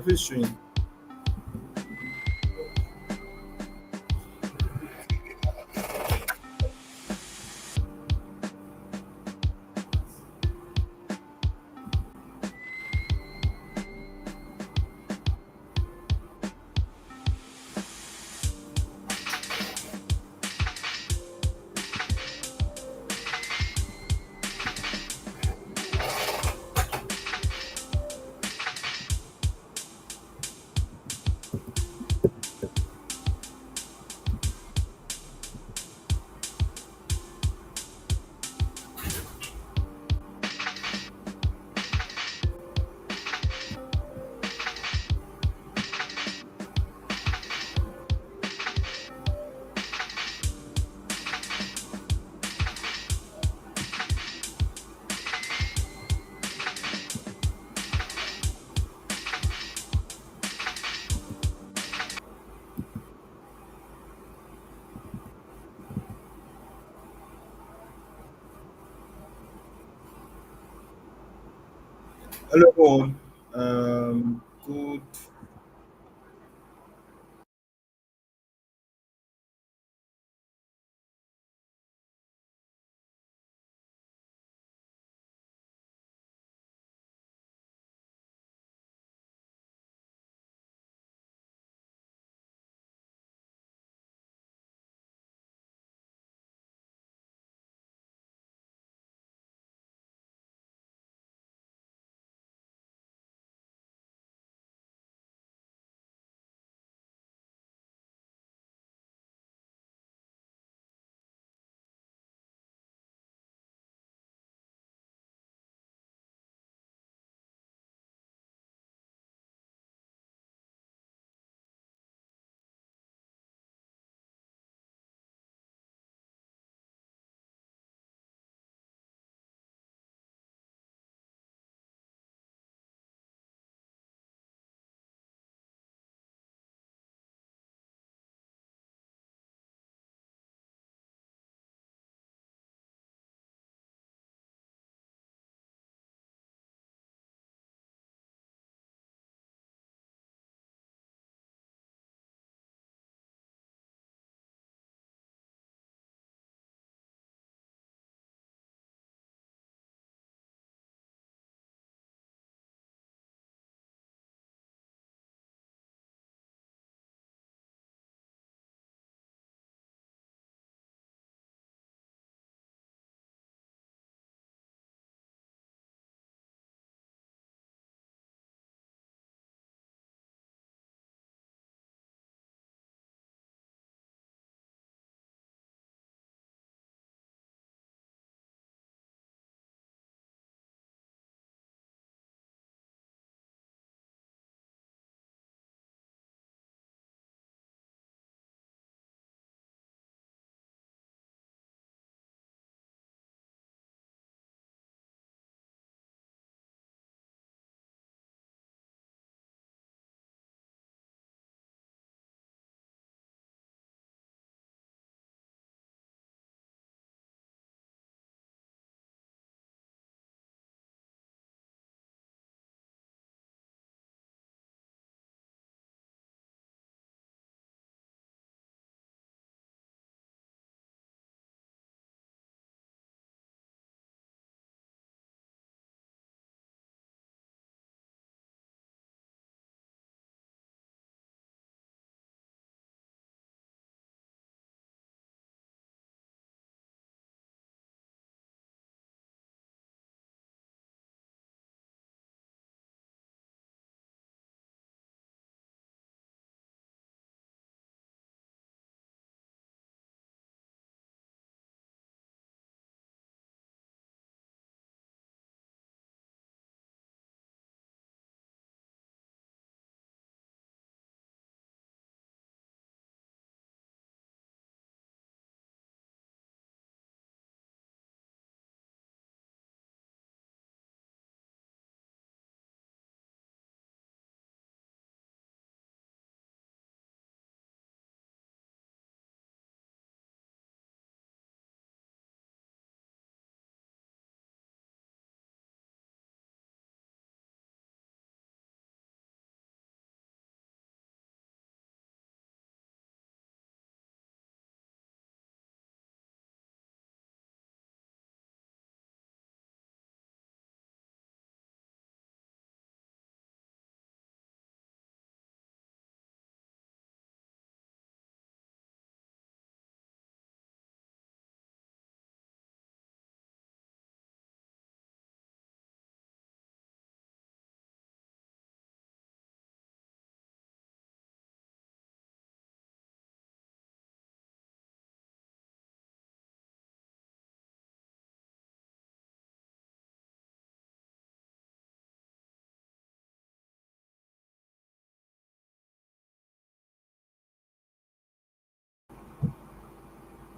Your face showing. Hello, everyone. Good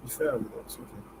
You fair with okay.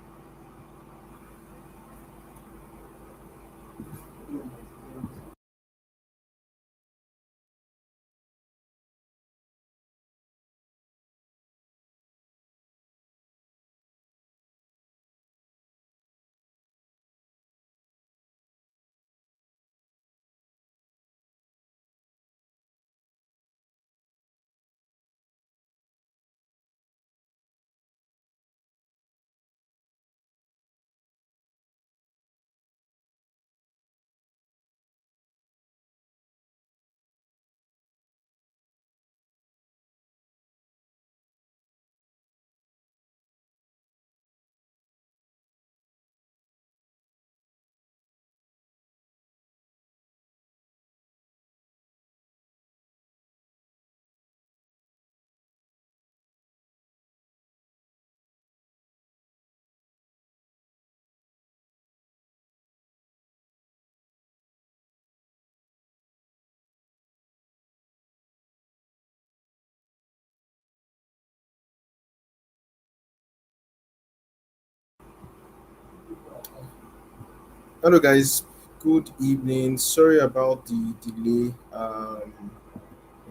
Hello, guys. Good evening. Sorry about the delay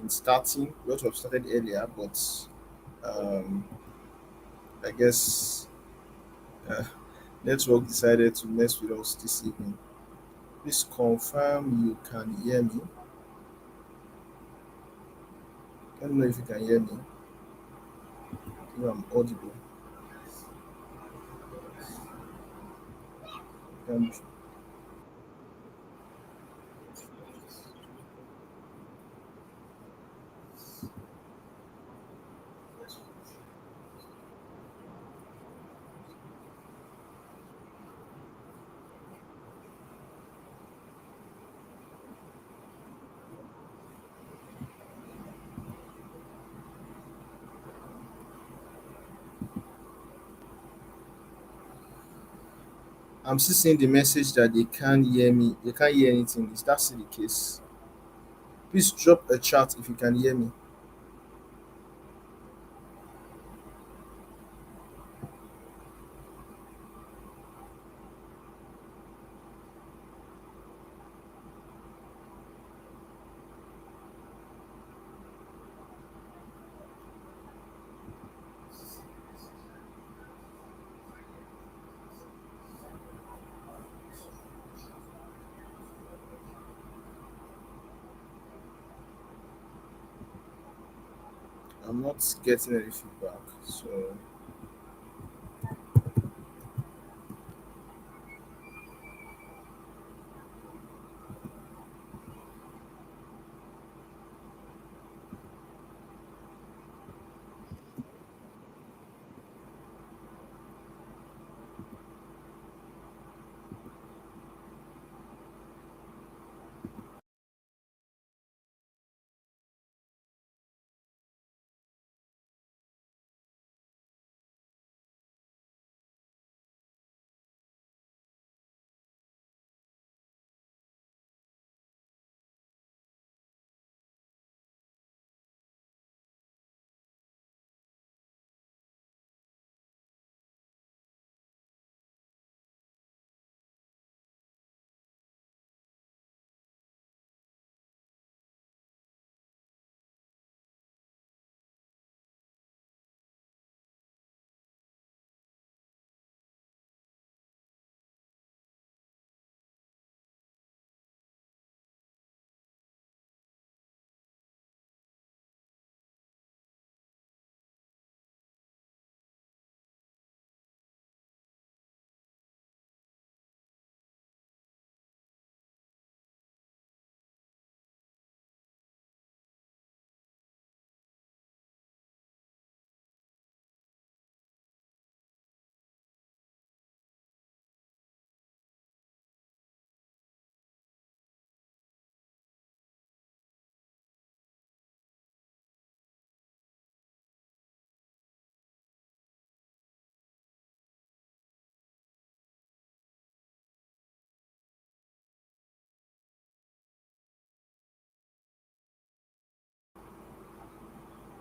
in starting. We ought to have started earlier, but um, I guess uh, network decided to mess with us this evening. Please confirm you can hear me. Let me know if you can hear me. If I'm audible. Um, I'm still seeing the message that they can't hear me. They can't hear anything. Is that still the case? Please drop a chat if you can hear me. I'm not getting any feedback. So,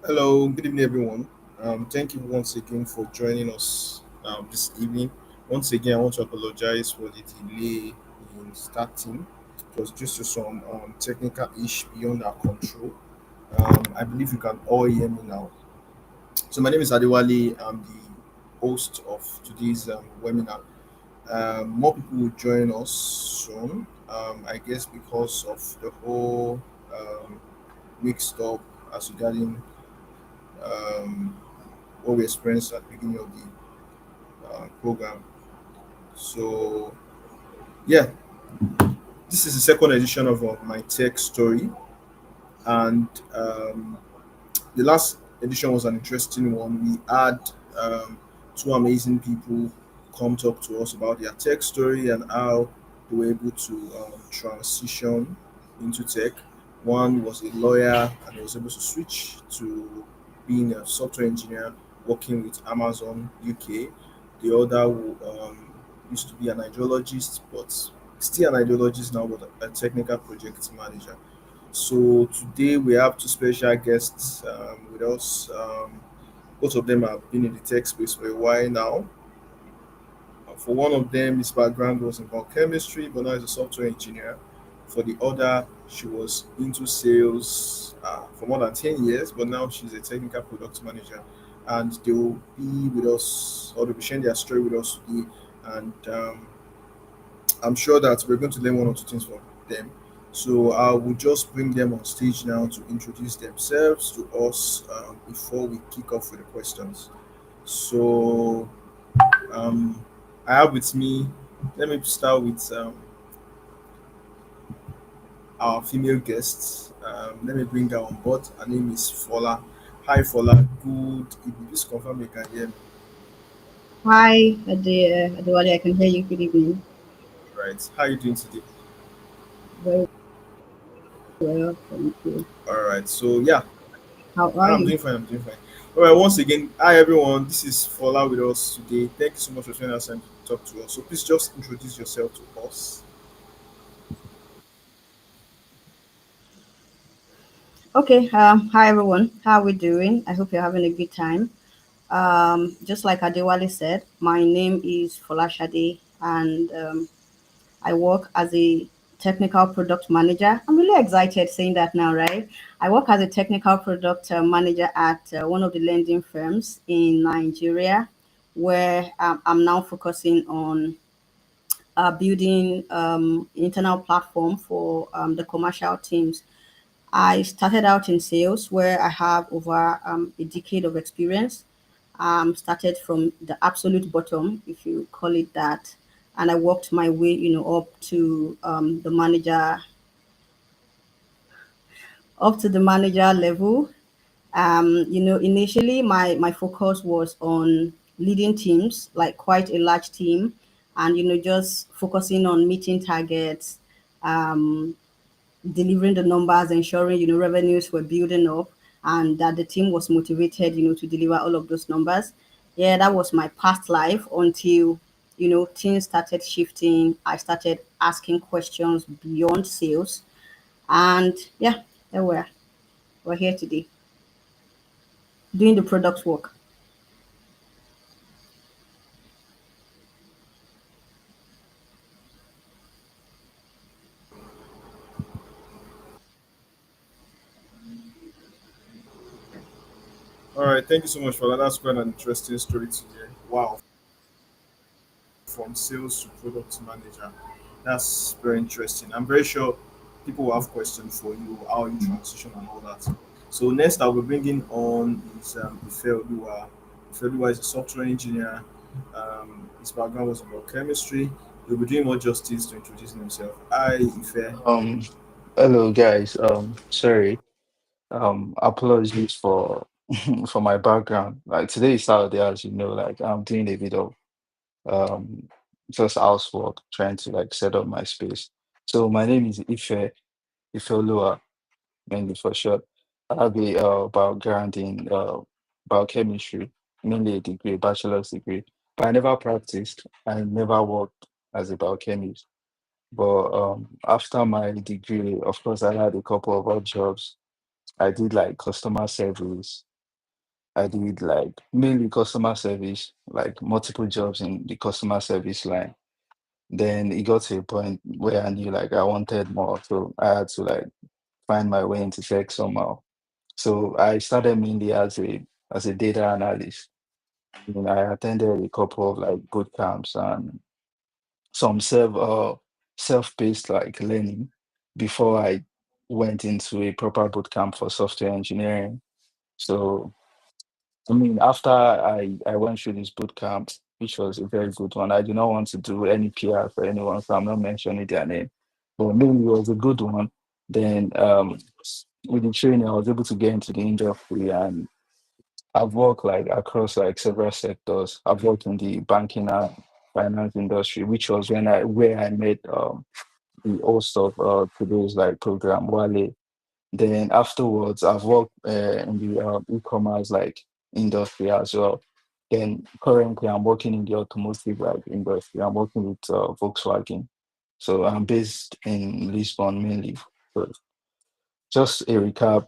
hello, good evening, everyone. Thank you once again for joining us this evening. Once again, I want to apologize for the delay in starting. It was due to some technical issue beyond our control. I believe you can all hear me now. So, my name is Adewale. I'm the host of today's webinar. More people will join us soon. I guess because of the whole um, mixed up as regarding um, what we experienced at the beginning of the program. So, yeah, this is the second edition of my tech story, and the last edition was an interesting one. We had um, two amazing people come talk to us about their tech story and how they were able to transition into tech. One was a lawyer and he was able to switch to being a software engineer working with Amazon UK. The other used to be an ideologist, but still an ideologist now, but a technical project manager. So today we have two special guests with us. Both of them have been in the tech space for a while now. For one of them, his background was in biochemistry, but now he's a software engineer. For the other, she was into sales for more than 10 years, but now she's a technical product manager. And they will be with us, or they'll be sharing their story with us today. And I'm sure that we're going to learn one or two things from them. So I will just bring them on stage now to introduce themselves to us before we kick off with the questions. So um, I have with me, let me start with our female guest. Let me bring her on board. Her name is Fola. Hi, Fola. Good evening. Please confirm you can hear me. Hi, Adewale. I can hear you. Good evening. Right. How are you doing today? Very well, thank you. All right. So, yeah, How are I'm you? doing fine. I'm doing fine. All right. Once again, hi everyone. This is Fola with us today. Thank you so much for spending us time to talk to us. So please just introduce yourself to us. Okay. Hi everyone. How are we doing? I hope you're having a good time. Just like Adewale said, my name is Folashade, and I work as a technical product manager. I'm really excited saying that now, right? I work as a technical product manager at one of the lending firms in Nigeria, where I'm now focusing on building internal platform for the commercial teams. I started out in sales where I have over a decade of experience. Started from the absolute bottom, if you call it that, and I worked my way, up to the manager level. Initially my focus was on leading teams, like quite a large team, and just focusing on meeting targets, um, delivering the numbers, ensuring revenues were building up, and that the team was motivated, to deliver all of those numbers. Yeah, that was my past life until things started shifting. I started asking questions beyond sales, and yeah, there we're here today doing the product work. All right. Thank you so much for that. That's quite an interesting story to hear. Wow. From sales to product manager. That's very interesting. I'm very sure people will have questions for you, how you transition and all that. So next I'll be bringing on is Ife Oluwa. Ife Oluwa is a software engineer. His background was about chemistry. He'll be doing more justice to introducing himself. Hi, Ife. Um, Hello guys. Sorry. Apologies for for my background. Like today is Saturday, as you know, like I'm doing a bit of um just housework, trying to like set up my space. So my name is Ifeoluwa, mainly for short. I have a background in biochemistry, mainly a degree, bachelor's degree. But I never practiced. I never worked as a biochemist. But after my degree, of course, I had a couple of odd jobs. I did like customer service. I did like mainly customer service, like multiple jobs in the customer service line. Then it got to a point where I knew like I wanted more, so I had to like find my way into tech somehow. So I started mainly as a data analyst. And I attended a couple of like boot camps and some self-paced like learning before I went into a proper boot camp for software engineering. So I mean, after I went through this boot camp, which was a very good one, I do not want to do any PR for anyone, so I'm not mentioning their name. But mainly it was a good one. Then with the training, I was able to get into the industry, and I've worked like across like several sectors. I've worked in the banking and finance industry, which was when I where I met the host of today's like program, Wale. Then afterwards, I've worked in the e-commerce like industry as well. Then currently, I'm working in the automotive like industry. I'm working with Volkswagen. So I'm based in Lisbon mainly. So just a recap: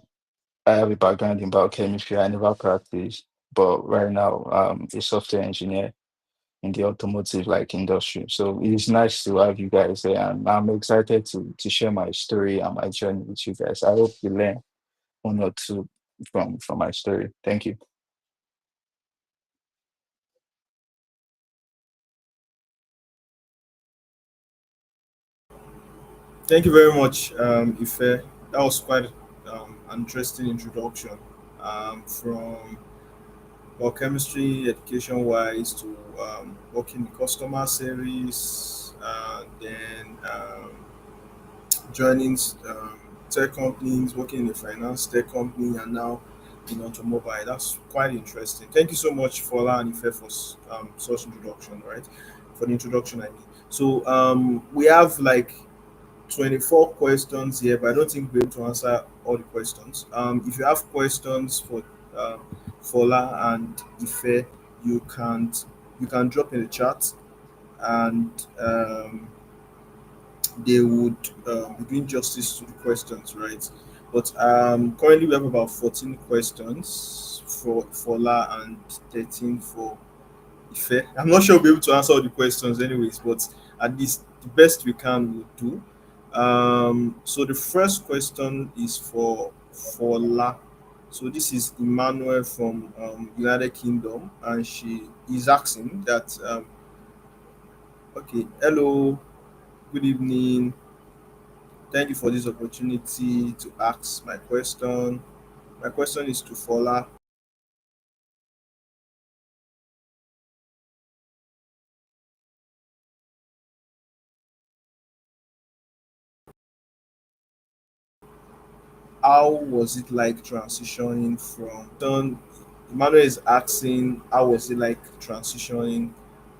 I have a background in biochemistry. I never practiced, but right now I'm a software engineer in the automotive like industry. So it is nice to have you guys there, and I'm excited to share my story and my journey with you guys. I hope you learn one or two from my story. Thank you. Thank you very much, Ife. That was quite an interesting introduction from biochemistry education wise to working in customer service, then joining tech companies, working in a finance tech company, and now in automobile. That's quite interesting. Thank you so much, Fola and Ife, for such introduction, right? For the introduction, I mean. So we have like 24 questions here, but I don't think we're able to answer all the questions. If you have questions for um, Fola and Ife, you can you can drop in the chat, and they would be doing justice to the questions, right? But currently we have about 14 questions for Fola and 13 for Ife. I'm not sure we'll be able to answer all the questions, anyways, but at least the best we can will do. So the first question is for La. So this is Emmanuel from United Kingdom, and she is asking that. Okay, hello, good evening. Thank you for this opportunity to ask my question. My question is to Fola. How was it like transitioning from done? Emmanuel is asking how was it like transitioning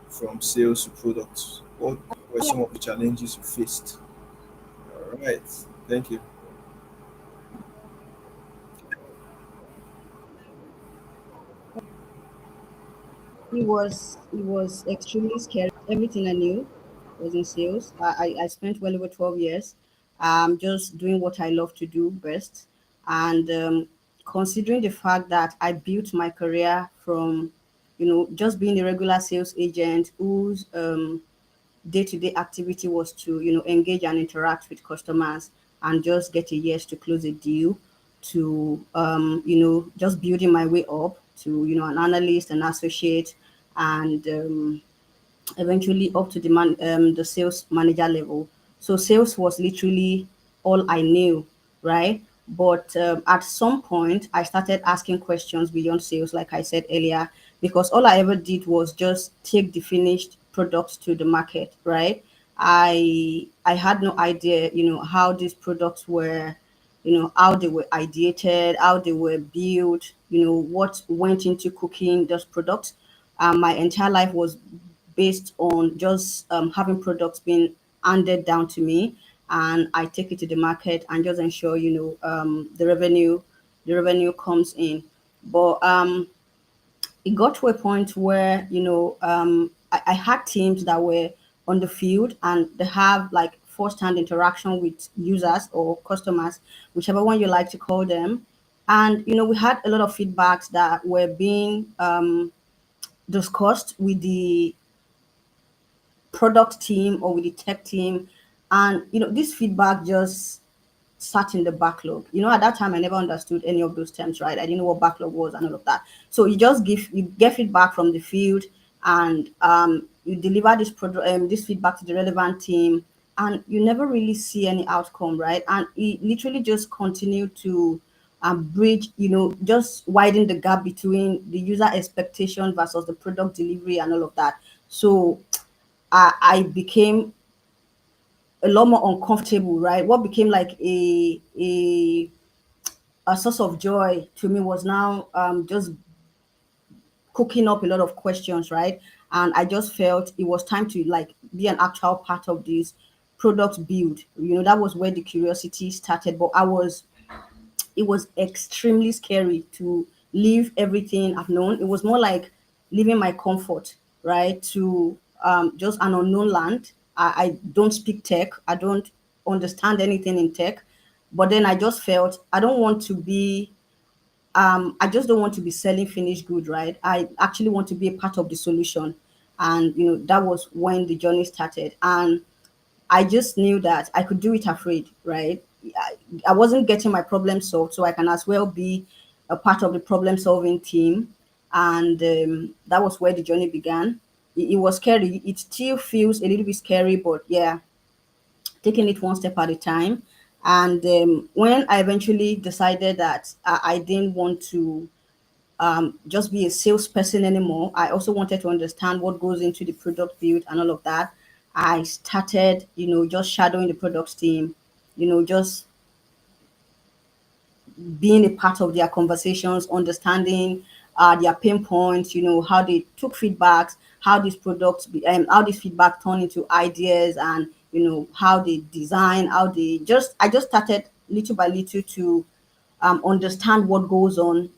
from sales to products? What were some of the challenges you faced? All right, thank you. It was extremely scary. Everything I knew was in sales. I spent well over 12 years just doing what I love to do best. And considering the fact that I built my career from, just being a regular sales agent whose day-to-day activity was to, engage and interact with customers and just get a yes to close a deal, to just building my way up to, an analyst, an associate, and eventually up to the sales manager level. So sales was literally all I knew, right? But at some point, I started asking questions beyond sales, like I said earlier, because all I ever did was just take the finished products to the market, right? I had no idea, how these products were, how they were ideated, how they were built, what went into cooking those products. My entire life was based on just having products being handed down to me, and I take it to the market and just ensure, the revenue comes in. But it got to a point where I had teams that were on the field and they have like first-hand interaction with users or customers, whichever one you like to call them. And we had a lot of feedbacks that were being discussed with the product team or with the tech team, and this feedback just sat in the backlog. At that time, I never understood any of those terms, right? I didn't know what backlog was and all of that. So you get feedback from the field, and you deliver this feedback to the relevant team, and you never really see any outcome, right? And it literally just continued to bridge, just widen the gap between the user expectation versus the product delivery and all of that. So I became a lot more uncomfortable, right? What became like a source of joy to me was now just cooking up a lot of questions, right? And I just felt it was time to like be an actual part of this product build. That was where the curiosity started. But it was extremely scary to leave everything I've known. It was more like leaving my comfort, right, to just an unknown land. I don't speak tech. I don't understand anything in tech. But then I just felt I don't want to be I just don't want to be selling finished good, right? I actually want to be a part of the solution. And that was when the journey started. And I just knew that I could do it afraid, right? I wasn't getting my problem solved, so I can as well be a part of the problem solving team. And that was where the journey began. It was scary. It still feels a little bit scary, but yeah, taking it one step at a time. And when I eventually decided that I didn't want to just be a salesperson anymore. I also wanted to understand what goes into the product build and all of that. I started, just shadowing the product team, just being a part of their conversations, understanding their pain points, how they took feedbacks, how this feedback turned into ideas, and how they design, I just started little by little to understand what goes on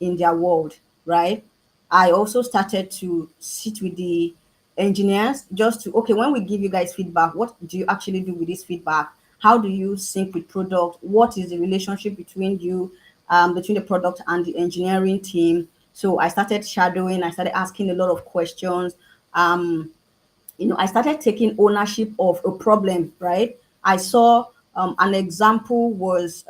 in their world, right? I also started to sit with the engineers just to, okay, when we give you guys feedback, what do you actually do with this feedback? How do you sync with product? What is the relationship between between the product and the engineering team? So I started shadowing, I started asking a lot of questions. Um, I started taking ownership of a problem, right? I saw an example was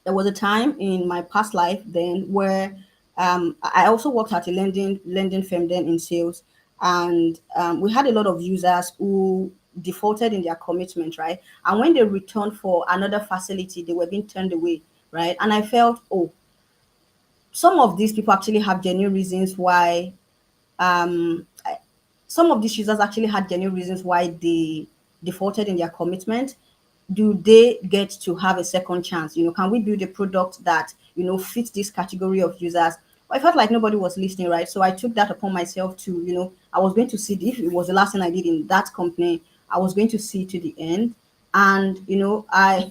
there was a time in my past life then where I also worked at a lending firm then in sales, and we had a lot of users who defaulted in their commitment, right? And when they returned for another facility, they were being turned away, right? And I felt, oh, some of these people actually have genuine reasons why. Um, some of these users actually had genuine reasons why they defaulted in their commitment. Do they get to have a second chance? Can we build a product that fits this category of users? But I felt like nobody was listening, right? So I took that upon myself to, I was going to see, if it was the last thing I did in that company, I was going to see to the end. And I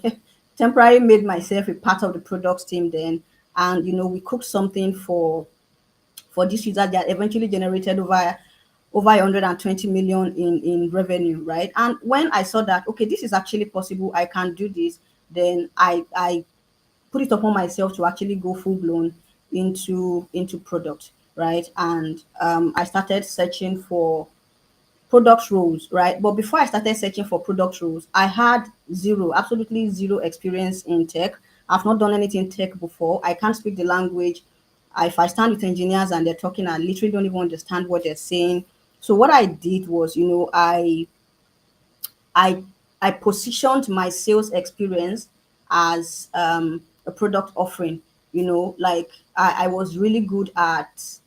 temporarily made myself a part of the product team then. And we cooked something for this user that eventually generated over 120 million in revenue, right? And when I saw that, okay, this is actually possible, I can do this, then I put it upon myself to actually go full blown into product, right? And I started searching for product roles, right? But before I started searching for product roles, I had absolutely zero experience in tech. I've not done anything tech before. I can't speak the language. If I stand with engineers and they're talking, I literally don't even understand what they're saying. So what I did was, I I positioned my sales experience as a product offering. Like I was really good at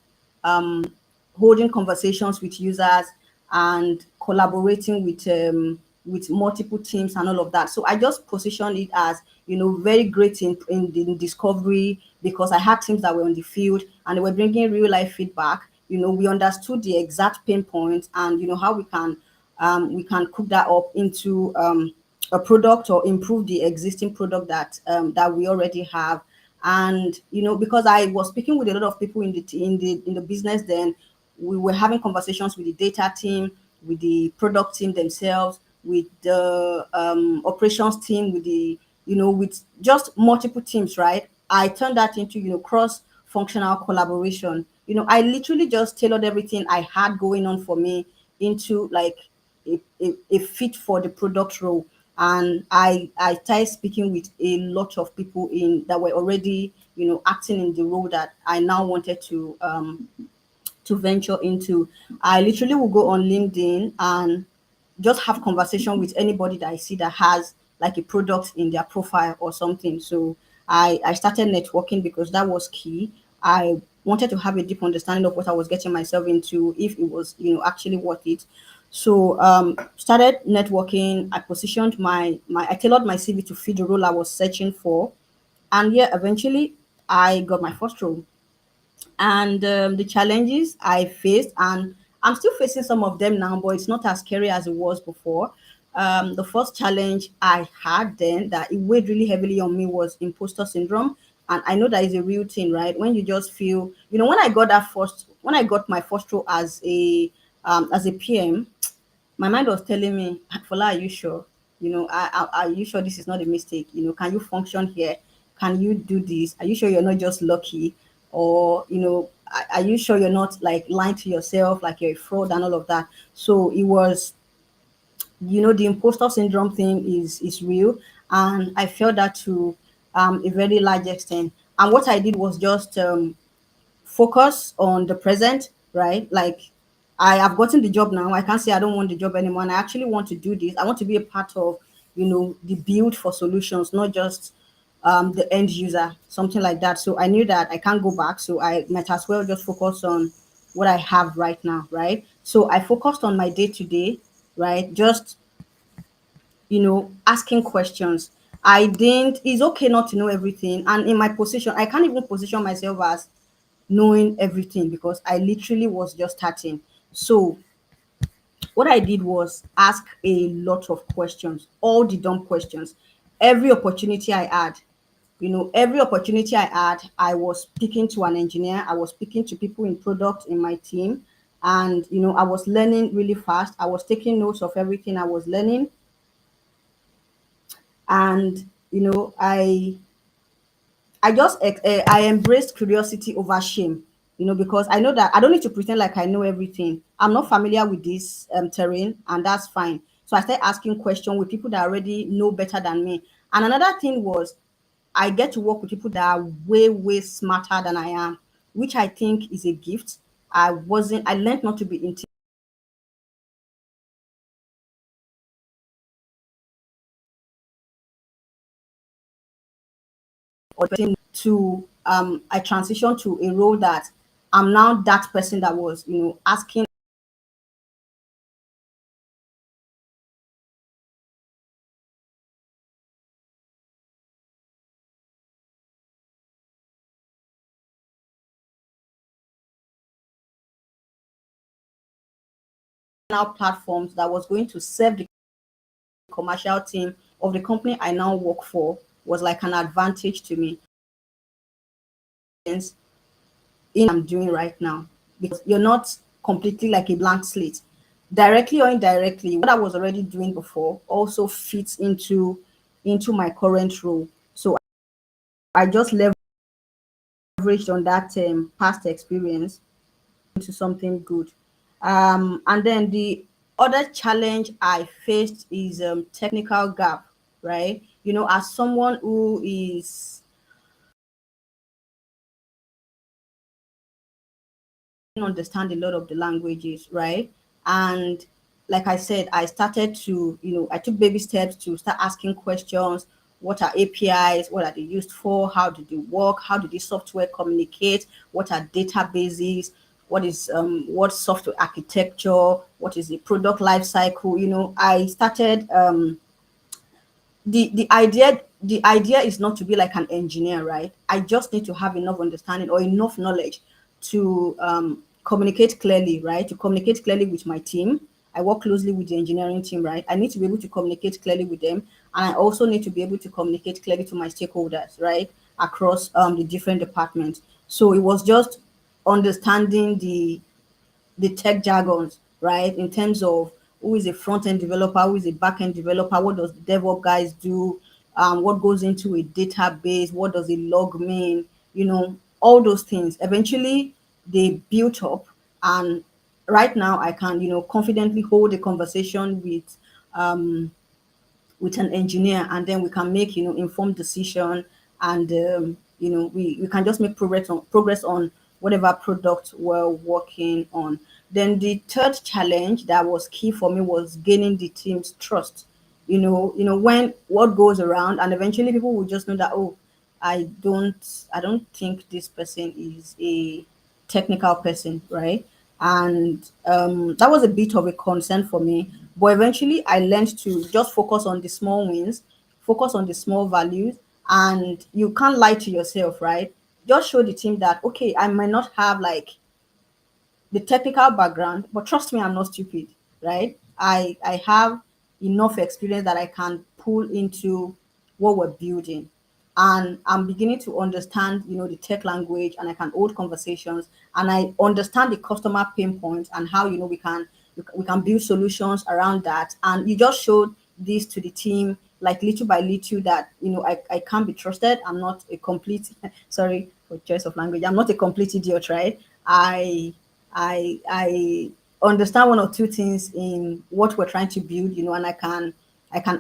holding conversations with users and collaborating with multiple teams and all of that. So I just positioned it as very great in discovery, because I had teams that were on the field and they were bringing real life feedback. We understood the exact pain points, and how we can cook that up into a product or improve the existing product that we already have. And because I was speaking with a lot of people in the business then, we were having conversations with the data team, with the product team themselves, with the operations team, with the with just multiple teams, right? I turned that into, cross functional collaboration. I literally just tailored everything I had going on for me into like a fit for the product role. And I started speaking with a lot of people in that were already, acting in the role that I now wanted to venture into. I literally will go on LinkedIn and just have conversation with anybody that I see that has like a product in their profile or something. So I started networking because that was key. I wanted to have a deep understanding of what I was getting myself into, if it was, actually worth it. So started networking. I positioned I tailored my CV to fit the role I was searching for. And yeah, eventually I got my first role. And the challenges I faced, and I'm still facing some of them now, but it's not as scary as it was before. The first challenge I had then that it weighed really heavily on me was imposter syndrome. And I know that is a real thing, right? When you just feel, when I got my first role as a PM, my mind was telling me, Fola, are you sure? Are you sure this is not a mistake? Can you function here? Can you do this? Are you sure you're not just lucky? Or, are you sure you're not like lying to yourself, like you're a fraud and all of that? So it was, the imposter syndrome thing is real. And I felt that to a very large extent. And what I did was just focus on the present, right? Like I have gotten the job now. I can't say I don't want the job anymore. And I actually want to do this. I want to be a part of, the build for solutions, not just the end user, something like that. So I knew that I can't go back. So I might as well just focus on what I have right now, right? So I focused on my day to day, right? Just, asking questions. I didn't, it's okay not to know everything. And in my position, I can't even position myself as knowing everything because I literally was just starting. So what I did was ask a lot of questions, all the dumb questions. Every opportunity I had, every opportunity I had, I was speaking to an engineer, I was speaking to people in product in my team, and I was learning really fast. I was taking notes of everything I was learning, and I embraced curiosity over shame, because I know that I don't need to pretend like I know everything. I'm not familiar with this terrain, and that's fine. So I started asking questions with people that already know better than me. And another thing was, I get to work with people that are way, way smarter than I am, which I think is a gift. I learned not to be intimidated to I transitioned to a role that I'm now that person that was, asking now platforms that was going to serve the commercial team of the company I now work for was like an advantage to me in I'm doing right now, because you're not completely like a blank slate. Directly or indirectly, what I was already doing before also fits into my current role. So I just leveraged on that past experience into something good. And then the other challenge I faced is technical gap, right? As someone who is understand a lot of the languages, right? And like I said, I started to, I took baby steps to start asking questions. What are APIs? What are they used for? How do they work? How do the software communicate? What are databases? What software architecture? What is the product life cycle? I started the idea is not to be like an engineer, right? I just need to have enough understanding or enough knowledge to communicate clearly, right? To communicate clearly with my team. I work closely with the engineering team, right? I need to be able to communicate clearly with them, and I also need to be able to communicate clearly to my stakeholders, right? Across the different departments. So it was just understanding the tech jargons, right? In terms of who is a front end developer, who is a back end developer, what does the DevOps guys do, what goes into a database, what does a log mean, all those things. Eventually, they built up, and right now I can, confidently hold a conversation with an engineer, and then we can make, informed decision, and we can just make progress on whatever product we're working on. Then the third challenge that was key for me was gaining the team's trust. When what goes around, and eventually people will just know that, oh, I don't think this person is a technical person, right? And that was a bit of a concern for me. But eventually, I learned to just focus on the small wins, focus on the small values, and you can't lie to yourself, right? Just show the team that, okay, I might not have like the technical background, but trust me, I'm not stupid, right? I have enough experience that I can pull into what we're building. And I'm beginning to understand, the tech language, and I can hold conversations, and I understand the customer pain points and how, we can build solutions around that. And you just showed this to the team like little by little that, I can't be trusted. I'm not a complete sorry for choice of language. I'm not a complete idiot, right? I understand one or two things in what we're trying to build, and I can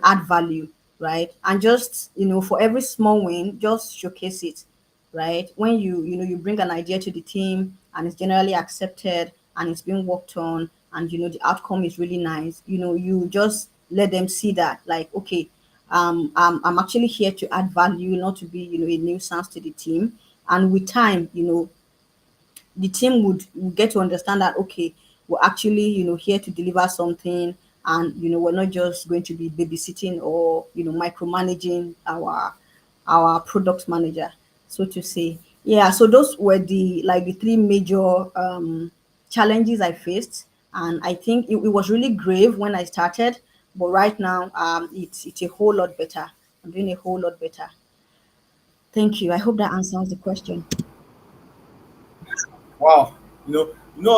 add value, right? And just, for every small win, just showcase it, right? When you bring an idea to the team and it's generally accepted and it's being worked on, and the outcome is really nice, you just let them see that, like, okay, I'm actually here to add value, not to be, a nuisance to the team. And with time, the team would get to understand that, okay, we're actually, here to deliver something, and we're not just going to be babysitting or, micromanaging our product manager, so to say. Yeah, so those were the three major challenges I faced, and I think it was really grave when I started, but right now, it's a whole lot better. I'm doing a whole lot better. Thank you. I hope that answers the question. Wow. You know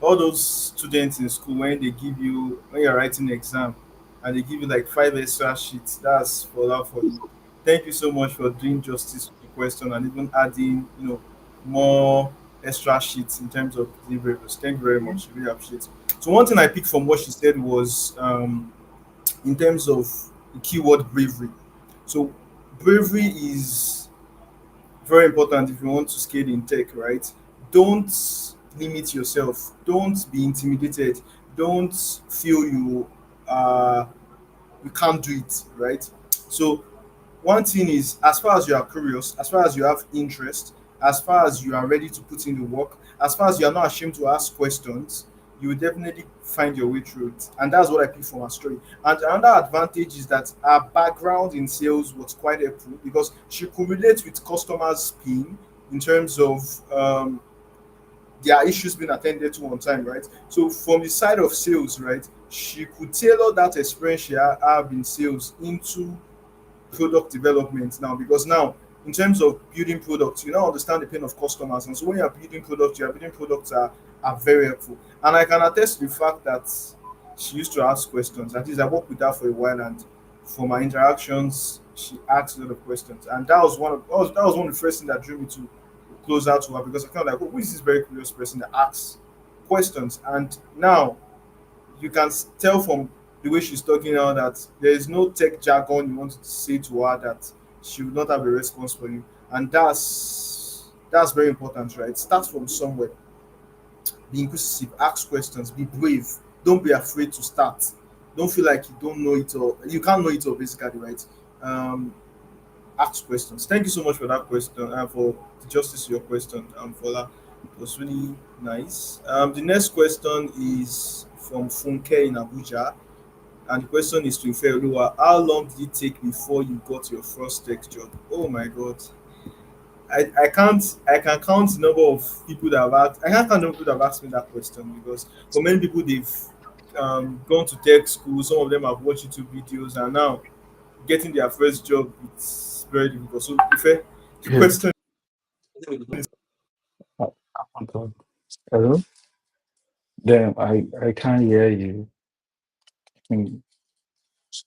all those students in school when they give you when you're writing an exam and they give you like five extra sheets. That's for that for you. Thank you so much for doing justice to the question and even adding, more extra sheets in terms of deliverables. Thank you very much. Really appreciate it. So one thing I picked from what she said was in terms of the keyword bravery. So bravery is very important if you want to scale in tech, right? Don't limit yourself. Don't be intimidated. Don't feel you can't do it, right? So one thing is, as far as you are curious, as far as you have interest, as far as you are ready to put in the work, as far as you are not ashamed to ask questions, you will definitely find your way through it. And that's what I picked from her story. And another advantage is that her background in sales was quite helpful because she could relate with customers' pain in terms of their issues being attended to on time, right? So from the side of sales, right, she could tailor that experience she have in sales into product development now because now in terms of building products you now understand the pain of customers, and so when you're building products are very helpful. And I can attest to the fact that she used to ask questions. At least I worked with her for a while, and for my interactions she asked a lot of questions, and that was one of the first things that drew me to closer to her because I kind of like, oh, who is this very curious person that asks questions? And now you can tell from the way she's talking now that there is no tech jargon you want to say to her that she will not have a response for you, and that's very important, right? Start from somewhere. Be inquisitive, ask questions, be brave. Don't be afraid to start. Don't feel like you don't know it all. You can't know it all, basically, right? Um, Ask questions. Thank you so much for that question and for the justice to your question, Fola. It was really nice. The next question is from Funke in Abuja. And the question is to Ifeoluwa, how long did it take before you got your first tech job? Oh my god. I can count the number of people that have asked I can't count the number of people that have asked me that question because for many people they've gone to tech school, some of them have watched YouTube videos and now getting their first job it's very difficult. So Ife, the Yeah. question Oh, my God. Hello? Damn, I can't hear you. Hmm.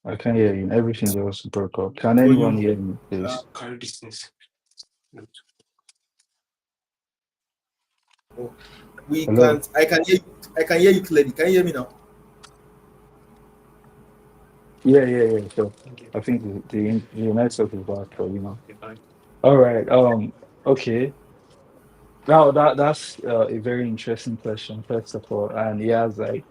I can't hear you. Everything just broke up. Can For anyone you, hear me, uh, please? oh, we Hello? can't. I can hear. I can hear you clearly. Can you hear me now? Yeah, yeah, yeah. So I think the network is bad for you know. All right. Okay. Now that's a very interesting question, first of all, and he has like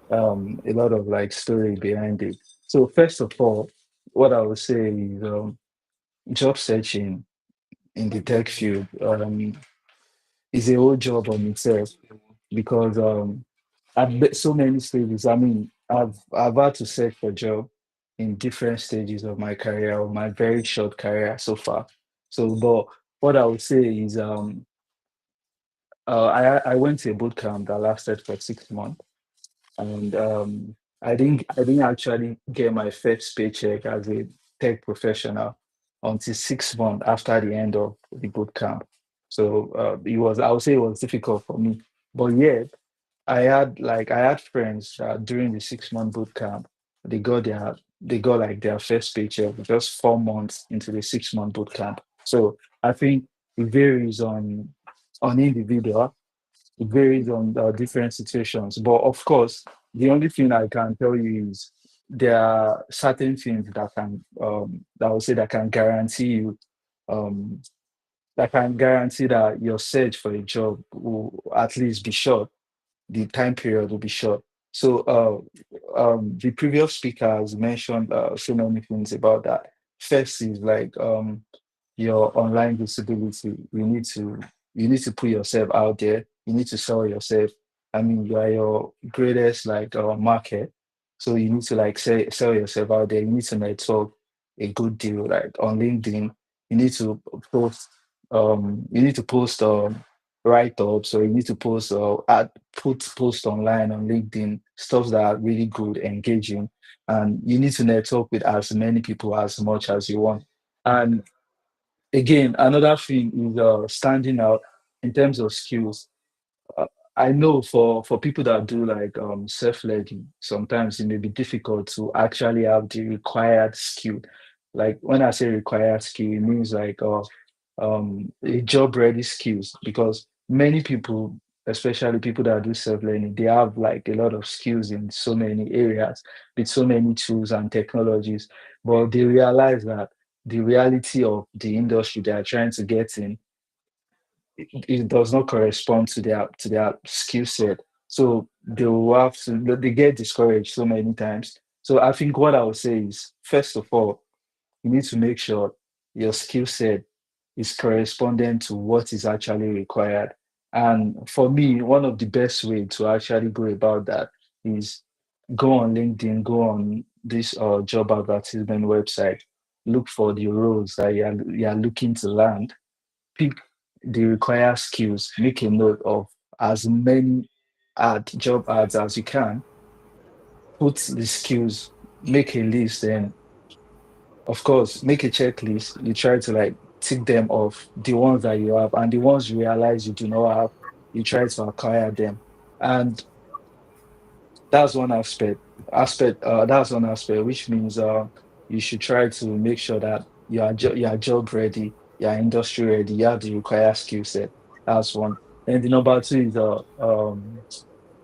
a lot of like story behind it. So first of all, what I would say is job searching in the tech field is a whole job on itself because I've been so many stages. I mean, I've had to search for job in different stages of my career, of my very short career so far. So, but what I would say is I went to a boot camp that lasted for 6 months, and I didn't actually get my first paycheck as a tech professional until 6 months after the end of the boot camp. So it was I would say it was difficult for me, but yet I had friends that during the 6 month boot camp they got like their first paycheck just 4 months into the 6 month boot camp. So I think it varies on individual, it varies on different situations. But of course, the only thing I can tell you is there are certain things that I would say um, that can guarantee that your search for a job will at least be short. The time period will be short. So the previous speaker has mentioned so many things about that. First is like your online visibility. You need to put yourself out there. You need to sell yourself. I mean, you are your greatest like market. So you need to like sell yourself out there. You need to network a good deal like on LinkedIn. You need to post write-ups, or you need to put post online on LinkedIn, stuff that are really good, engaging, and you need to network with as many people as much as you want. And again, another thing is standing out in terms of skills. uh, I know for people that do like self-learning, sometimes it may be difficult to actually have the required skill. Like when I say required skill, it means like a job ready skills, because many people, especially people that do self-learning, they have like a lot of skills in so many areas with so many tools and technologies, but they realize that the reality of the industry they are trying to get in, it does not correspond to their skill set. So they get discouraged so many times. So I think what I would say is, first of all, you need to make sure your skill set is corresponding to what is actually required. And for me, one of the best way to actually go about that is go on LinkedIn, go on this job advertisement website, look for the roles that you are looking to land, pick the required skills, make a note of as many job ads as you can, put the skills, make a list, and of course, make a checklist. You try to like tick them off, the ones that you have, and the ones you realize you do not have, you try to acquire them. And that's one that's one aspect, which means you should try to make sure that you are job ready, you are industry ready, you have the required skill set. That's one. And the number two is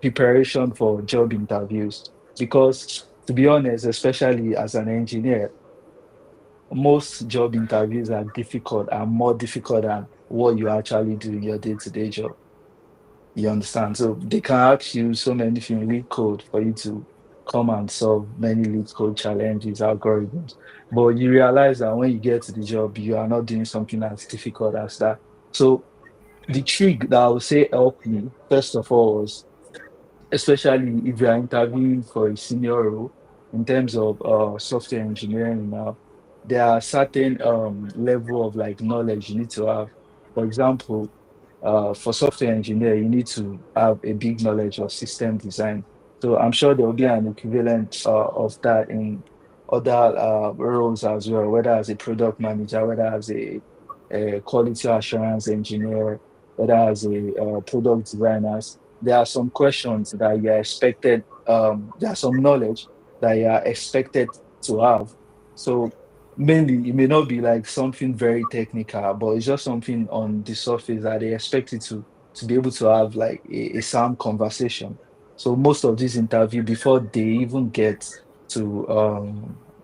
preparation for job interviews. Because to be honest, especially as an engineer, most job interviews are difficult and more difficult than what you actually do in your day-to-day job. You understand? So they can ask you so many things, lead code for you to come and solve many lead code challenges, algorithms. But you realize that when you get to the job, you are not doing something as difficult as that. So the trick that I would say helped me, first of all, was, especially if you are interviewing for a senior role in terms of software engineering now, there are certain level of like knowledge you need to have. For example, for software engineer, you need to have a big knowledge of system design. So I'm sure there will be an equivalent of that in other roles as well, whether as a product manager, whether as a quality assurance engineer, whether as a product designer. There are some questions that you are expected, there are some knowledge that you are expected to have. So mainly it may not be like something very technical, but it's just something on the surface that they expect it to be able to have like a sound conversation. So most of this interview, before they even get to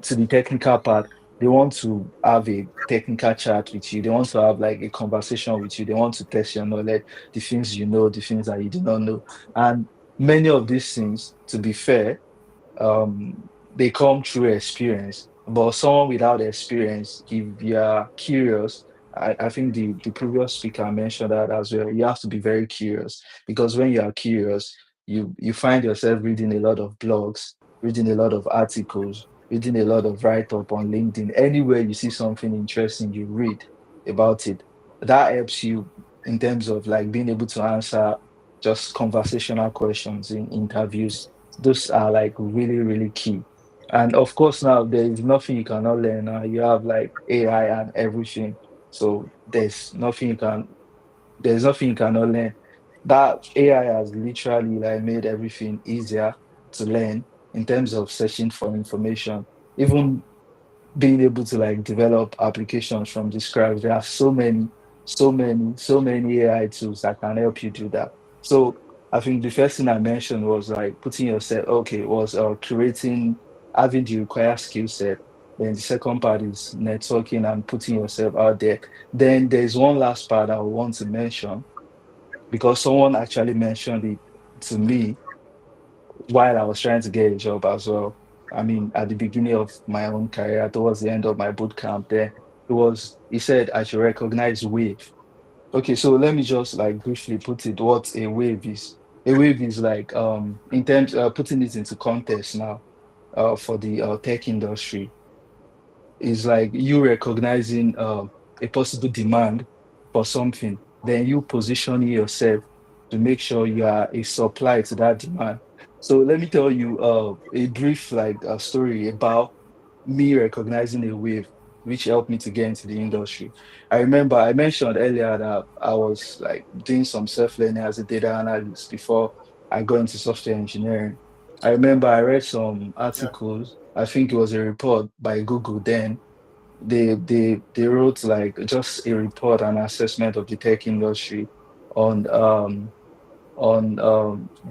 the technical part, they want to have a technical chat with you. They want to have like a conversation with you. They want to test your knowledge, the things you know, the things that you do not know. And many of these things, to be fair, they come through experience. But someone without experience, if you are curious, I think the previous speaker mentioned that as well. You have to be very curious because when you are curious, you find yourself reading a lot of blogs, reading a lot of articles, reading a lot of write-up on LinkedIn. Anywhere you see something interesting, you read about it. That helps you in terms of like being able to answer just conversational questions in interviews. Those are like really, really key. And of course, now there is nothing you cannot learn. Now you have like AI and everything. So there's nothing you cannot learn. That AI has literally like made everything easier to learn in terms of searching for information. Even being able to like develop applications from the scratch. There are so many AI tools that can help you do that. So I think the first thing I mentioned was like putting yourself, okay, was creating, having the required skill set. Then the second part is networking and putting yourself out there. Then there's one last part I want to mention because someone actually mentioned it to me while I was trying to get a job as well. I mean, at the beginning of my own career, towards the end of my boot camp there, he said I should recognize wave. Okay, so let me just like briefly put it what a wave is. A wave is like in terms putting it into context now for the tech industry is like you recognizing a possible demand for something, then you positioning yourself to make sure you are a supply to that demand. So let me tell you a brief like story about me recognizing a wave, which helped me to get into the industry. I remember I mentioned earlier that I was like doing some self-learning as a data analyst before I got into software engineering. I remember I read some Yeah. articles. I think it was a report by Google then. They wrote like just a report and assessment of the tech industry on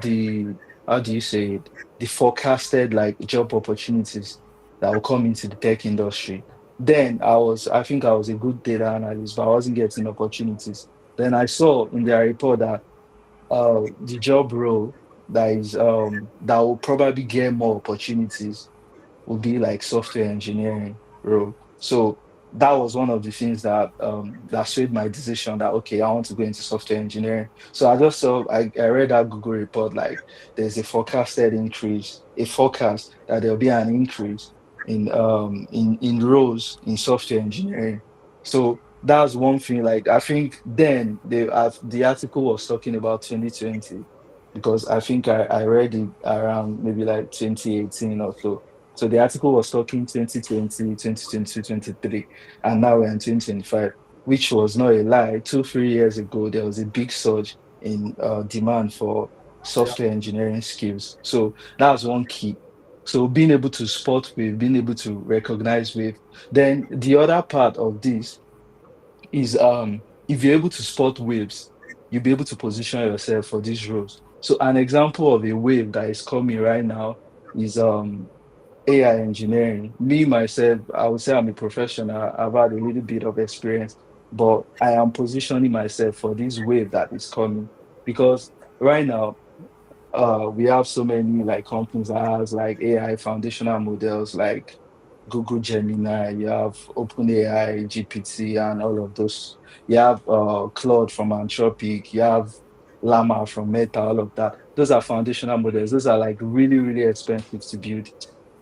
the how do you say it, the forecasted like job opportunities that will come into the tech industry. Then I think I was a good data analyst, but I wasn't getting opportunities. Then I saw in their report that the job role that will probably get more opportunities would be like software engineering role. So that was one of the things that swayed my decision that okay, I want to go into software engineering. So I just saw I read that Google report like there's a forecasted increase, a forecast that there'll be an increase in roles in software engineering. So that's one thing. Like I think then the article was talking about 2020 because I think I read it around maybe like 2018 or so. So the article was talking 2020, 2022, 2023, and now we're in 2025, which was not a lie. 2, 3 years ago, there was a big surge in demand for Yeah. software engineering skills. So that's one key. So being able to spot with, being able to recognize with. Then the other part of this is if you're able to spot waves, you'll be able to position yourself for these roles. So an example of a wave that is coming right now is AI engineering. Me, myself, I would say I'm a professional. I've had a little bit of experience, but I am positioning myself for this wave that is coming because right now we have so many like companies that has like AI foundational models like Google Gemini, you have OpenAI, GPT, and all of those. You have Claude from Anthropic, you have Llama from Meta, all of that. Those are foundational models. Those are like really, really expensive to build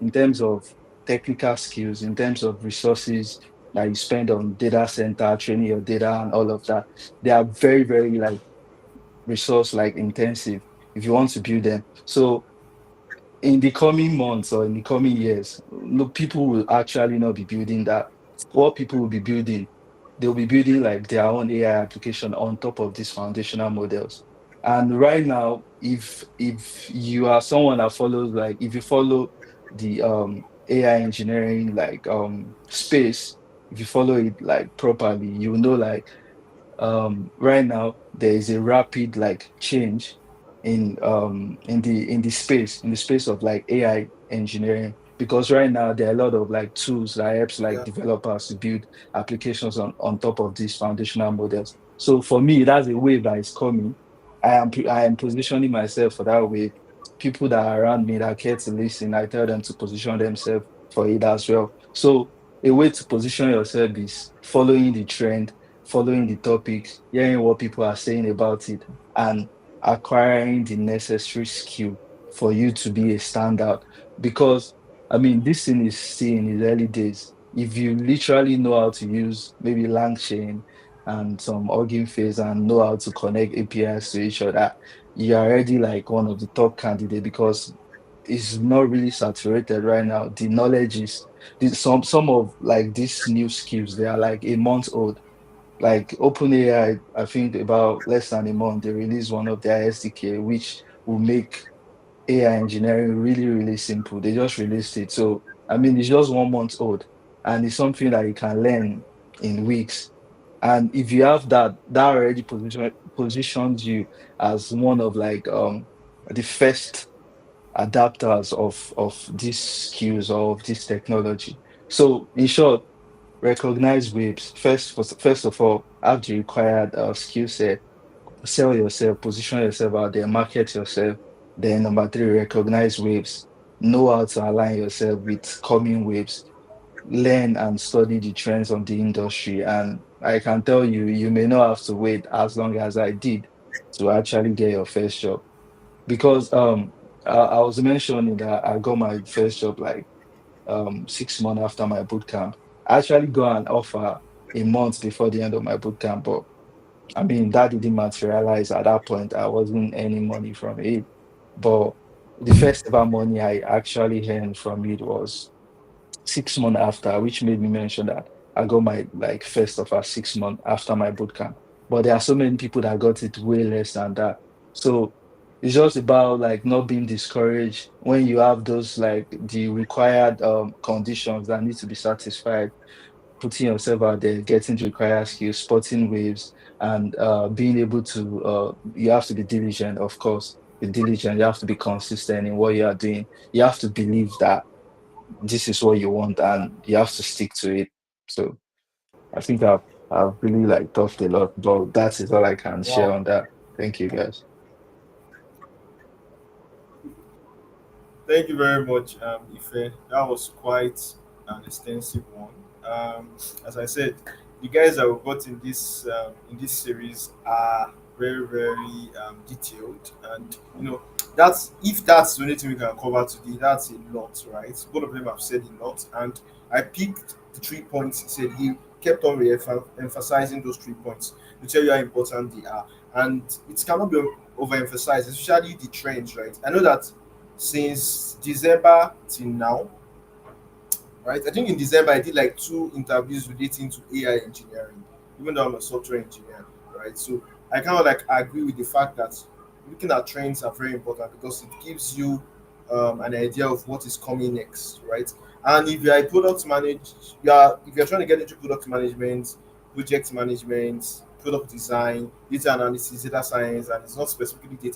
in terms of technical skills, in terms of resources that you spend on data center, training your data, and all of that. They are very, very like resource like intensive if you want to build them. So in the coming months or in the coming years, no people will actually not be building that. What people will be building, they'll be building like their own AI application on top of these foundational models. And right now, if you are someone that follows like if you follow the AI engineering like space, if you follow it like properly, you know like right now there is a rapid like change in the space of like AI engineering, because right now there are a lot of like tools that helps like Yeah, developers to build applications on top of these foundational models. So for me, that's a wave that is coming. I am positioning myself for that wave. People that are around me that care to listen, I tell them to position themselves for it as well. So a way to position yourself is following the trend, following the topics, hearing what people are saying about it, and acquiring the necessary skill for you to be a standout. Because I mean, this thing is still in its early days. If you literally know how to use maybe LangChain and some Hugging Face and know how to connect APIs to each other, you're already like one of the top candidates, because it's not really saturated right now. The knowledge is some of like these new skills, they are like a month old. Like OpenAI, I think about less than a month, they released one of their SDK, which will make AI engineering really, really simple. They just released it. So, I mean, it's just 1 month old, and it's something that you can learn in weeks. And if you have that, that already positions you as one of like the first adapters of these skills or of this technology. So, in short, recognize waves. First of all, have the required skill set, sell yourself, position yourself out there, market yourself. Then number three, recognize waves. Know how to align yourself with coming waves. Learn and study the trends of the industry. And I can tell you, you may not have to wait as long as I did to actually get your first job. Because I was mentioning that I got my first job like 6 months after my boot camp. I actually got an offer a month before the end of my boot camp, but I mean, that didn't materialize at that point. I wasn't earning money from it. But the first ever money I actually earned from it was 6 months after, which made me mention that I got my like first of our 6 months after my boot camp. But there are so many people that got it way less than that. So it's just about like not being discouraged when you have those like the required conditions that need to be satisfied, putting yourself out there, getting the required skills, spotting waves, and being able to. You have to be diligent, of course. Be diligent. You have to be consistent in what you are doing. You have to believe that this is what you want, and you have to stick to it. So I think I've really like talked a lot, but that is all I can share wow. on that. Thank you, guys. Thank you very much, Ife. That was quite an extensive one. As I said, the guys that we got in this series are very, very detailed, and that's if that's the only thing we can cover today. That's a lot, right? Both of them have said a lot, and I picked the 3 points he said. He kept on emphasizing those 3 points to tell you how important they are, and it cannot be overemphasized, especially the trends, right? I know that since December till now, right? I think in December I did like two interviews relating to AI engineering, even though I'm a software engineer, right? So I kind of like agree with the fact that looking at trends are very important because it gives you an idea of what is coming next, right? And if you are a product manager, if you're trying to get into product management, project management, product design, data analysis, data science, and it's not specifically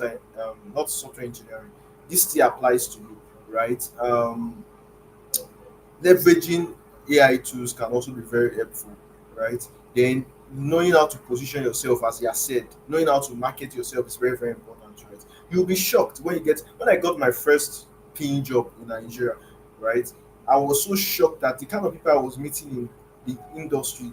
not software engineering, this still applies to you, right? Leveraging AI tools can also be very helpful, right? Then knowing how to position yourself, as you have said, knowing how to market yourself is very, very important, right? You'll be shocked when I got my first paying job in Nigeria, right? I was so shocked that the kind of people I was meeting in the industry,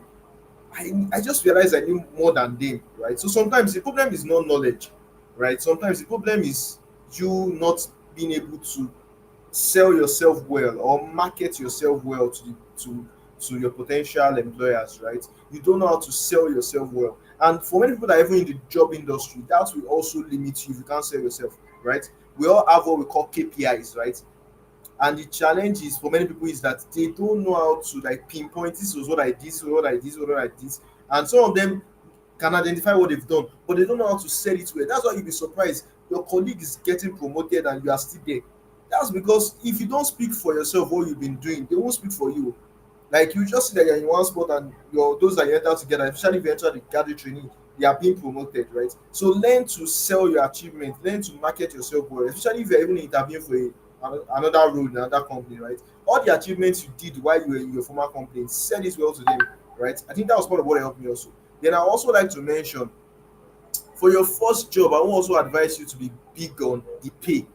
I just realized I knew more than them, right? So sometimes the problem is not knowledge, right? Sometimes the problem is you not being able to sell yourself well or market yourself well to your potential employers, right? You don't know how to sell yourself well, and for many people that are even in the job industry, that will also limit you if you can't sell yourself, right? We all have what we call KPIs, right? And the challenge is for many people is that they don't know how to like pinpoint this was what I did, this was what I did, this was what I did, and some of them can identify what they've done, but they don't know how to sell it well. That's why you'll be surprised your colleague is getting promoted and you are still there, That's because if you don't speak for yourself what you've been doing, they won't speak for you. Like you just see that you're in one spot and your those that you enter together, especially if you enter the garden training, they are being promoted, right? So learn to sell your achievement, learn to market yourself well, especially if you're even interviewing for another role in another company, right? All the achievements you did while you were in your former company, sell it well to them, right? I think that was part of what helped me also. Then I also like to mention for your first job, I will also advise you to be big on the pay,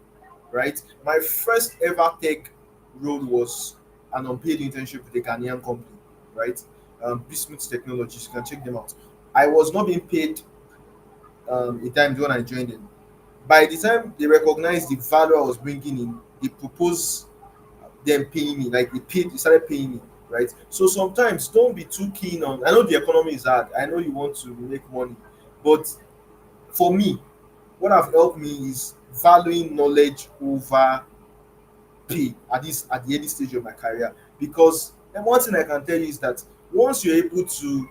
right? My first ever tech role was an unpaid internship with a Ghanaian company, right? Bismuth Technologies, you can check them out. I was not being paid a time when I joined them. By the time they recognized the value I was bringing in, they proposed them paying me, like they started paying me, right? So sometimes don't be too keen on. I know the economy is hard. I know you want to make money, but for me, what have helped me is valuing knowledge over pay at this at the early stage of my career. Because and one thing I can tell you is that once you're able to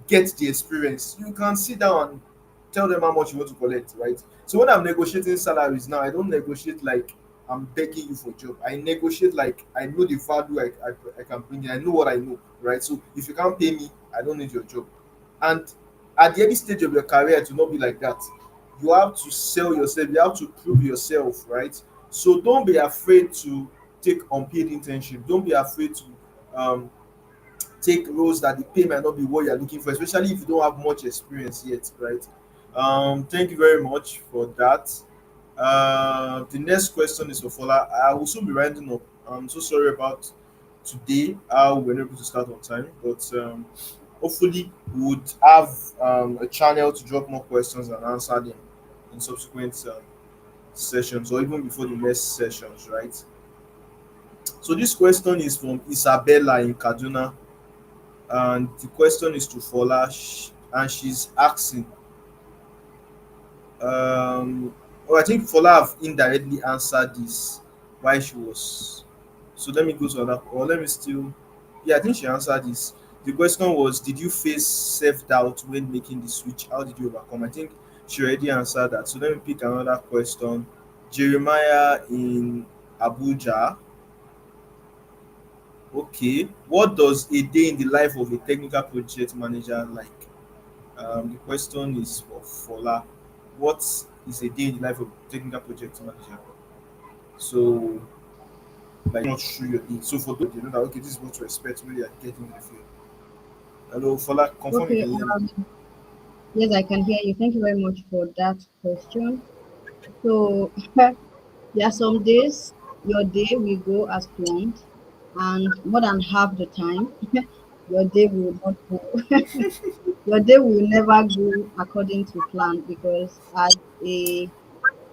get the experience, you can sit down and tell them how much you want to collect, right? So when I'm negotiating salaries now, I don't negotiate like I'm begging you for a job. I negotiate like I know the value I can bring in. I know what I know, right? So if you can't pay me, I don't need your job. And at the early stage of your career, it will not be like that. You have to sell yourself, you have to prove yourself, right? So don't be afraid to take unpaid internship. Don't be afraid to um, take roles that the pay might not be what you're looking for, especially if you don't have much experience yet, right? Thank you very much for that. The next question is for Fola. I will soon be rounding up. I'm so sorry about today. We were not able to start on time, but hopefully we would have a channel to drop more questions and answer them in subsequent sessions or even before the next sessions, right? So this question is from Isabella in Kaduna, and the question is to Fola, and she's asking, oh, I think Fola have indirectly answered this why she was. So let me go to another, or let me still, yeah, I think she answered this. The question was, did you face self doubt when making the switch? How did you overcome? I think she already answered that. So let me pick another question. Jeremiah in Abuja. Okay. What does a day in the life of a technical project manager like? The question is for Fola. What is a day in the life of a technical project manager? So, like, not through your day. So, for those you know that, okay, this is what to expect when you are getting in the field. Hello, Fola, confirm you Okay, can hear me. yes, I can hear you. Thank you very much for that question. So, there are some days your day will go as planned, and more than half the time, your day will not go. Your day will never go according to plan because as a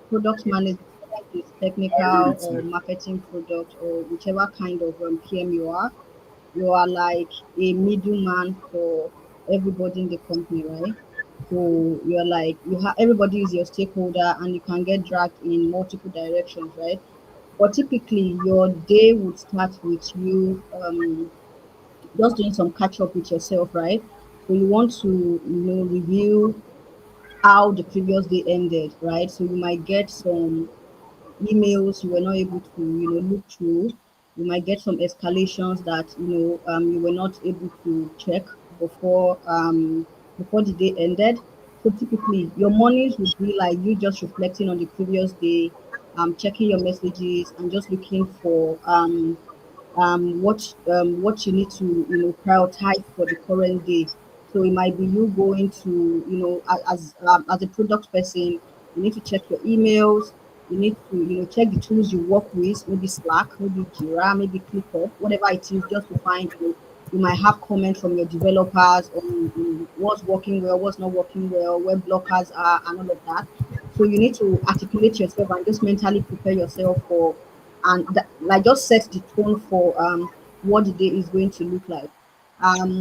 product manager, whether it is I agree technical with or you. marketing product or whichever kind of PM you are like a middleman for everybody in the company, right? So you're like everybody is your stakeholder and you can get dragged in multiple directions, right? But typically your day would start with you just doing some catch up with yourself, right? So you want to, review how the previous day ended, right? So you might get some emails you were not able to, look through. You might get some escalations that, you were not able to check before before the day ended. So typically your mornings would be like you just reflecting on the previous day, checking your messages and just looking for what you need to prioritize for the current day. So it might be you going to as a product person, you need to check your emails. You need to check the tools you work with, maybe Slack, maybe Jira, maybe ClickUp, whatever it is, just to find you might have comments from your developers on what's working well, what's not working well, where blockers are, and all of that. So you need to articulate yourself and just mentally prepare yourself for and like just set the tone for what the day is going to look like.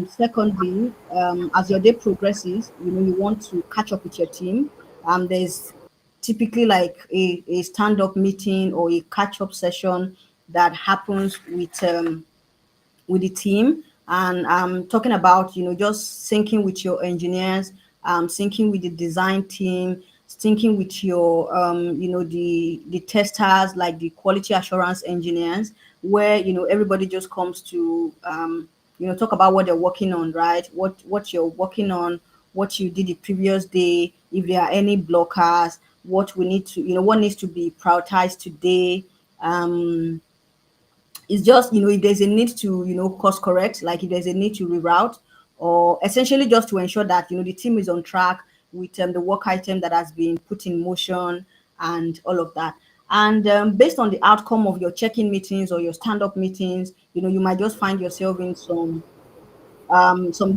Secondly, as your day progresses, you want to catch up with your team. There's typically like a stand-up meeting or a catch-up session that happens with the team and talking about just syncing with your engineers, syncing with the design team, syncing with your the testers, like the quality assurance engineers, where everybody just comes to talk about what they're working on, right? What you're working on, what you did the previous day, if there are any blockers, what we need to what needs to be prioritized today. It's just if there's a need to course correct, like if there's a need to reroute, or essentially just to ensure that the team is on track with the work item that has been put in motion and all of that. And based on the outcome of your check-in meetings or your stand-up meetings, you might just find yourself in some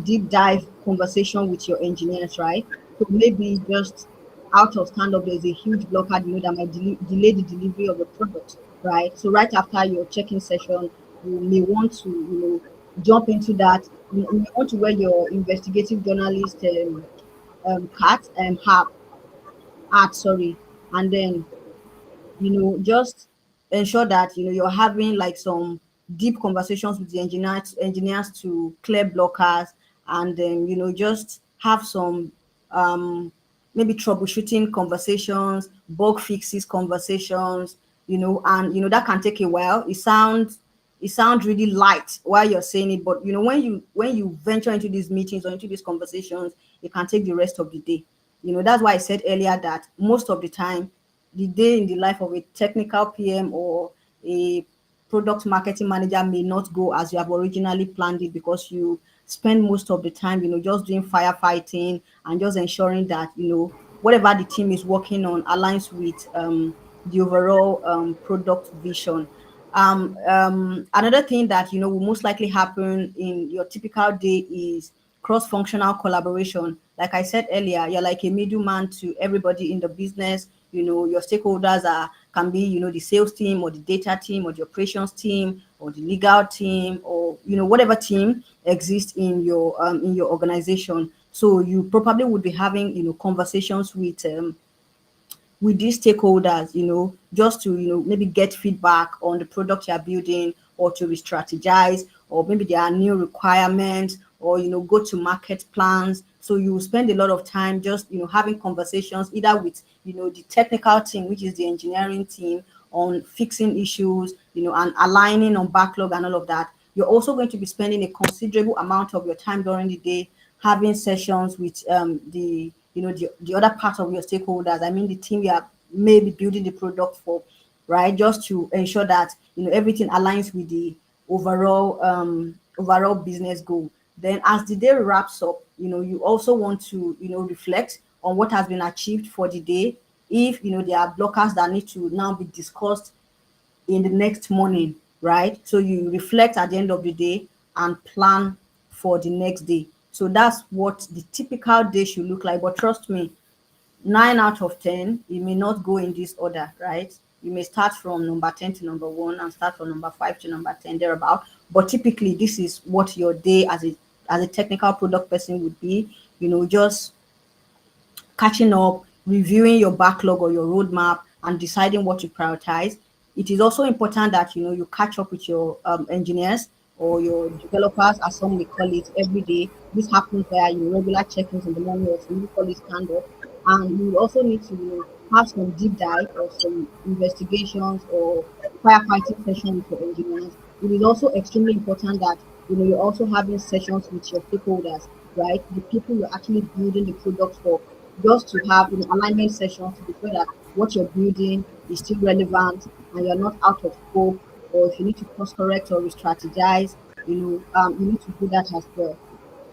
deep dive conversation with your engineers, right? So maybe just out of stand up, there's a huge blocker, that might delay the delivery of the product, right? So right after your check-in session, you may want to, jump into that. You may want to wear your investigative journalist hat hat, sorry, and then just ensure that you're having like some deep conversations with the engineers to clear blockers, and then just have some um maybe troubleshooting conversations, bug fixes conversations, and that can take a while. It sounds really light while you're saying it, but when you venture into these meetings or into these conversations, it can take the rest of the day. That's why I said earlier that most of the time, the day in the life of a technical PM or a product marketing manager may not go as you have originally planned it, because you spend most of the time, just doing firefighting and just ensuring that, whatever the team is working on aligns with the overall product vision. Another thing that will most likely happen in your typical day is cross-functional collaboration. Like I said earlier, you're like a middleman to everybody in the business. Your stakeholders can be the sales team or the data team or the operations team or the legal team, or whatever team exists in your organization. So you probably would be having conversations with these stakeholders, just to, maybe get feedback on the product you're building, or to re-strategize, or maybe there are new requirements, or, go to market plans. So you spend a lot of time just, having conversations either with, the technical team, which is the engineering team, on fixing issues, and aligning on backlog and all of that. You're also going to be spending a considerable amount of your time during the day having sessions with the other part of your stakeholders. I mean, the team you are maybe building the product for, right? Just to ensure that everything aligns with the overall business goal. Then, as the day wraps up, you also want to reflect on what has been achieved for the day. If there are blockers that need to now be discussed in the next morning, right? So you reflect at the end of the day and plan for the next day. So that's what the typical day should look like. But trust me, 9 out of 10, it may not go in this order, right? You may start from number 10 to number one and start from number 5 to number 10, thereabout. But typically, this is what your day as a technical product person would be. Just catching up, reviewing your backlog or your roadmap, and deciding what to prioritize. It is also important that you catch up with your engineers or your developers, as some may call it, every day. This happens via your regular check-ins in the morning, or some call it stand up. And you also need to have some deep dive or some investigations or firefighting sessions with your engineers. It is also extremely important that you're also having sessions with your stakeholders, right? The people you're actually building the product for, just to have alignment sessions to be sure that what you're building is still relevant and you're not out of scope, or if you need to course correct or re-strategize, you need to do that as well.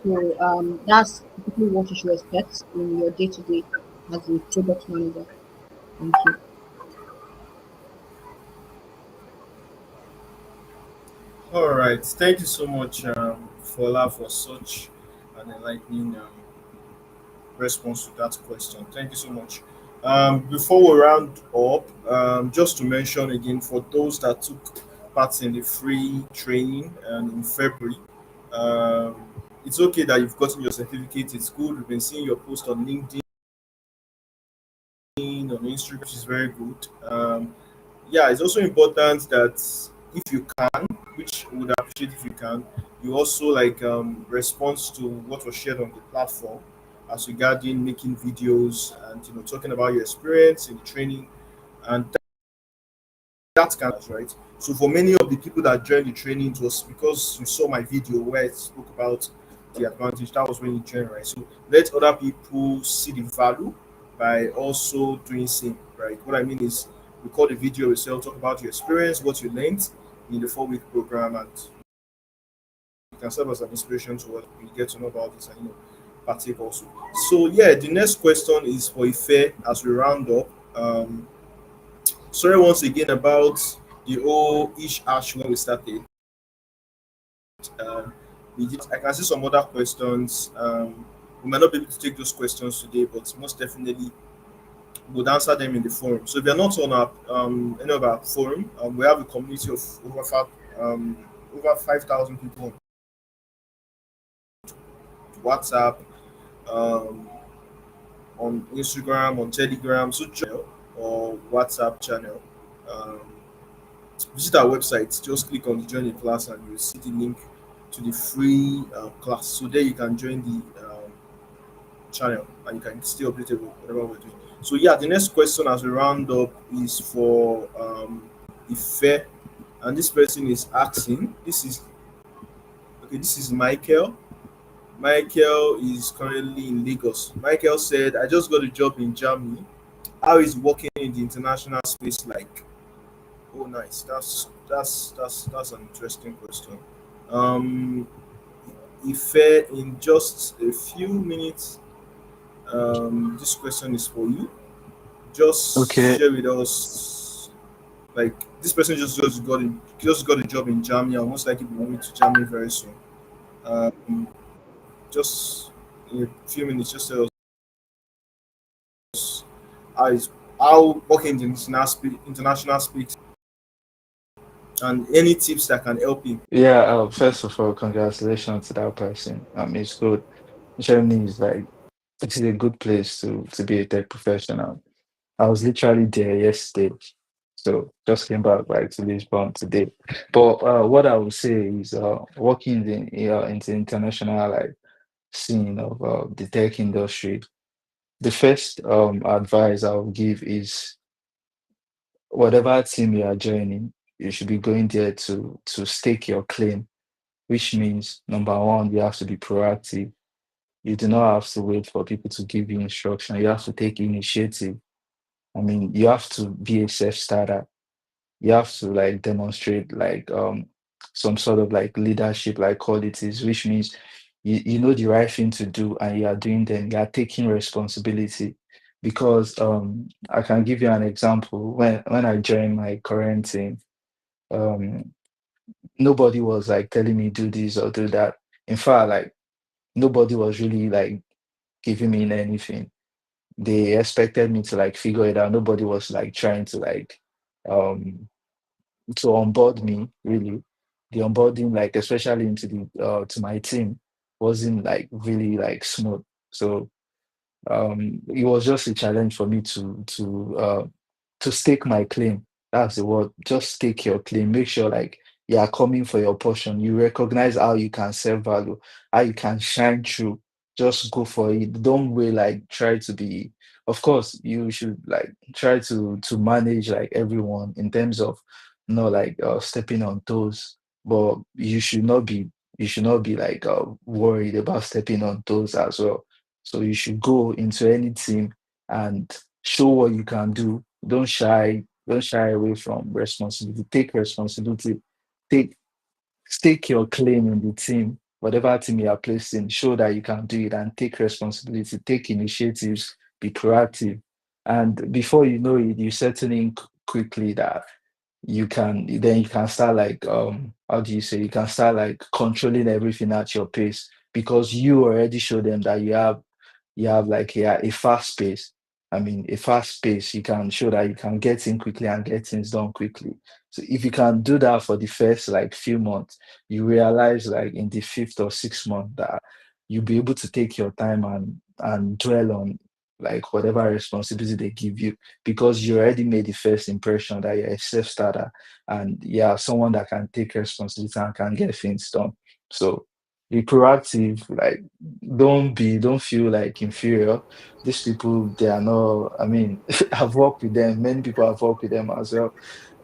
So that's typically what you should expect in your day-to-day as a product manager. Thank you. All right. Thank you so much, Fola, for such an enlightening response to that question. Thank you so much. Before we round up, just to mention again, for those that took part in the free training in February, um, it's okay that you've gotten your certificate. It's good. We've been seeing your post on LinkedIn, on Instagram, which is very good. Yeah, it's also important that if you can, which we would appreciate if you can, you also like respond to what was shared on the platform. as regarding making videos and talking about your experience in training and that kind of right. So for many of the people that joined the training, it was because you saw my video where I spoke about the advantage. That was when you joined, right? So let other people see the value by also doing same, right? What I mean is record the video yourself, talk about your experience, what you learned in the 4 week program, and you can serve as an inspiration to what we get to know about this and partake also. So yeah, the next question is for Ife as we round up. Sorry once again about the whole ish ash when we started. Um, I can see some other questions. We might not be able to take those questions today, but most definitely we'll answer them in the forum. So if you're not on our any of our forum, we have a community of over 5,000 people on WhatsApp, um, on Instagram, on Telegram, so channel or WhatsApp channel. Um, Visit our website, just click on the join the class and you'll see the link to the free class. So there you can join the channel and you can stay updated with whatever we're doing. So yeah, the next question as we round up is for Ife, and this person is asking. This is Michael. Michael is currently in Lagos. Michael said, "I just got a job in Germany. How is working in the international space like?" Oh, nice. That's an interesting question. Um, If in just a few minutes, this question is for you. Just Okay. share with us, like this person just got a job in Germany. And most likely be moving to Germany very soon. Um, just in a few minutes, just tell us how is how working in the international speaks and any tips that can help him. Yeah, first of all, congratulations to that person. It's good. Germany is like it's a good place to be a tech professional. I was literally there yesterday, so just came back like to Lisbon today. But what I would say is, working in the international like scene of the tech industry. The first advice I would give is whatever team you are joining, you should be going there to stake your claim, which means number one, you have to be proactive. You do not have to wait for people to give you instruction. You have to take initiative. I mean, you have to be a self-starter. You have to like demonstrate like some sort of like leadership like qualities, which means you know the right thing to do and you are doing them, you are taking responsibility. Because I can give you an example. When I joined my current team, um nobody was like telling me do this or do that. In fact, like nobody was really like giving me anything. They expected me to like figure it out. Nobody was like trying um to onboard me really. The onboarding, like especially into the to my team, wasn't like really like smooth. So it was just a challenge for me to stake my claim. That's the word. Just stake your claim. Make sure like you are coming for your portion. You recognize how you can serve value, how you can shine through. Just go for it. Don't wait, like try to be. Of course, you should like try to manage like everyone in terms of not like stepping on toes. But you should not be like worried about stepping on toes as well. So you should go into any team and show what you can do. Don't shy away from responsibility. Take responsibility. Take stake your claim in the team, whatever team you are placed in, show that you can do it and take responsibility, take initiatives, be proactive. And before you know it, you settle in quickly that you can start like how do you say you can start like controlling everything at your pace because you already show them that you have like a fast pace. I mean, a fast pace, you can show that you can get in quickly and get things done quickly. So if you can do that for the first like few months, you realize like in the fifth or sixth month that you'll be able to take your time and dwell on like whatever responsibility they give you because you already made the first impression that you're a self-starter and yeah, someone that can take responsibility and can get things done. So be proactive. Like, don't feel like inferior. These people, they are not. I mean, I've worked with them. Many people have worked with them as well.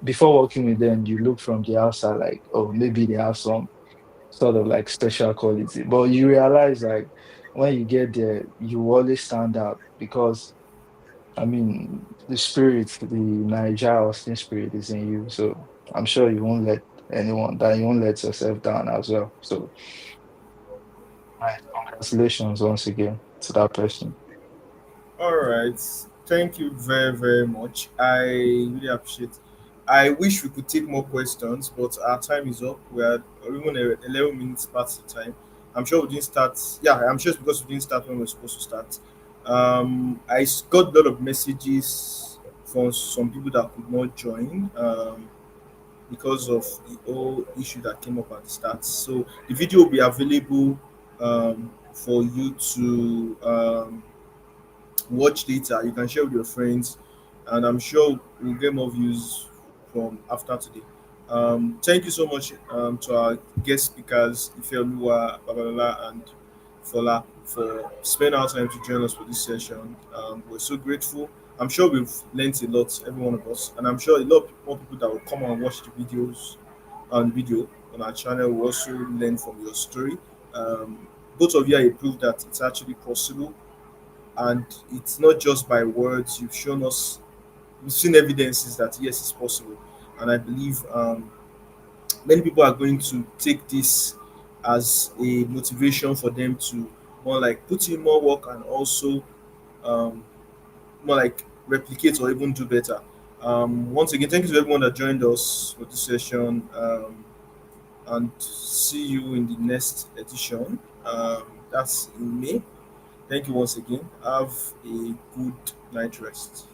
Before working with them, you look from the outside like, oh, maybe they have some sort of like special quality. But you realize like when you get there, you always stand out because I mean the spirit, the Niger Austin spirit is in you. So I'm sure you won't let anyone down, you won't let yourself down as well. So right, congratulations once again to that person. All right. Thank you very, very much. I really appreciate. I wish we could take more questions, but our time is up. We are even 11 minutes past the time. I'm sure we didn't start. Yeah, I'm sure it's because we didn't start when we were supposed to start. Got a lot of messages from some people that could not join because of the whole issue that came up at the start. So the video will be available for you to watch later. You can share with your friends, and I'm sure we'll get more views from after today. Thank you so much to our guest speakers, Ifeoluwa, Babalola, and Fola, for spending our time to join us for this session. We're so grateful. I'm sure we've learned a lot, every one of us, and I'm sure a lot more people that will come and watch the videos on video on our channel will also learn from your story. Both of you are a proof that it's actually possible, and it's not just by words. You've shown us, we've seen evidences that yes, it's possible, and I believe many people are going to take this as a motivation for them to more like put in more work, and also um, more like replicate or even do better. Once again, thank you to everyone that joined us for this session, and see you in the next edition. That's in May. Thank you once again. Have a good night rest.